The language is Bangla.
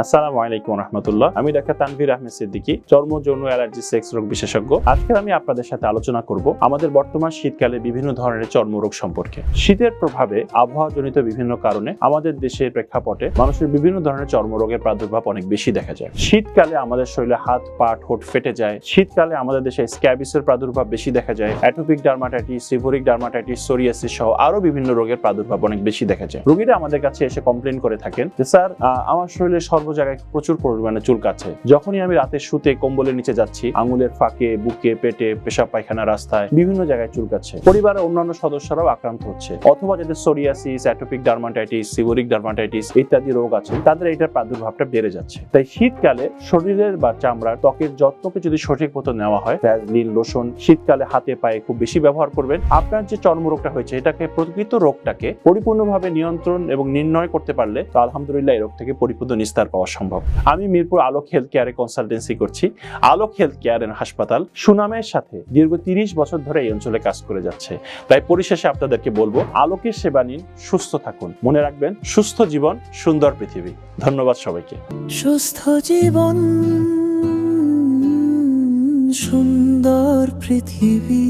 আসসালামু আলাইকুম রহমতুল্লাহ। আমি ডাক্তার তানভীর আহমেদ সিদ্দিকী, চর্ম যৌন অ্যালার্জি সেক্স রোগ বিশেষজ্ঞ। আজকে আমি আপনাদের সাথে আলোচনা করব আমাদের বর্তমান শীতকালে বিভিন্ন ধরনের চর্মরোগ সম্পর্কে। শীতের প্রভাবে আবহাওয়াজনিত বিভিন্ন কারণে আমাদের দেশের প্রেক্ষাপটে মানুষের বিভিন্ন ধরনের চর্মরোগের প্রাদুর্ভাব অনেক বেশি দেখা যায়। শীতকালে আমাদের শরীরে হাত পা ঠোঁট ফেটে যায়। শীতকালে আমাদের দেশে স্ক্যাবিসের প্রাদুর্ভাব বেশি দেখা যায়। অ্যাটোপিক ডার্মাটাইটিস, সিভোরিক ডার্মাটাইটিস, সোরিয়াসিস সহ আরো বিভিন্ন রোগের প্রাদুর্ভাব অনেক বেশি দেখা যায়। রোগীরা আমাদের কাছে এসে কমপ্লেন করে থাকেন যে স্যার, আমার শরীরে সর্ব জায়গায় প্রচুর পরিমাণে চুলকাচ্ছে। যখনই আমি রাতে শুতে কম্বলের নিচে যাচ্ছি, আঙুলের ফাঁকে, বুকে, পেটে, পেশাব পায়খানা রাস্তায় বিভিন্ন জায়গায় চুলকাচ্ছে। পরিবারের অন্যান্য সদস্যরাও আক্রান্ত হচ্ছে, অথবা যাদের সোরিয়াসিস, অ্যাটোপিক ডার্মাটাইটিস, সিভোরিক ডার্মাটাইটিস ইত্যাদি রোগ আছে, তাদের এটার প্রাদুর্ভাবটা বেড়ে যাচ্ছে। তাই শীতকালে শরীরের বা চামড়ার ত্বকের যত্নকে যদি সঠিক মতো নেওয়া হয়, ভ্যাসলিন, লোশন শীতকালে হাতে পায়ে খুব বেশি ব্যবহার করবেন। আপনার যে চর্মরোগটা হয়েছে, এটাকে প্রকৃত রোগটাকে পরিপূর্ণভাবে নিয়ন্ত্রণ এবং নির্ণয় করতে পারলে তো আলহামদুলিল্লাহ এই রোগ থেকে পরিপূর্ণ নিস্তার পাওয়া সম্ভব। আমি মিরপুর আলোক হেলথ কেয়ারে কনসালটেন্সি করছি। আলোক হেলথ কেয়ার এন্ড হাসপাতাল সুনামের সাথে দীর্ঘ 30 বছর ধরে এই অঞ্চলে কাজ করে যাচ্ছে। তাই পরিশেষে আপনাদেরকে বলবো, আলোকের সেবা নিন, সুস্থ থাকুন। মনে রাখবেন, সুস্থ জীবন সুন্দর পৃথিবী। ধন্যবাদ সবাইকে। সুস্থ জীবন সুন্দর পৃথিবী।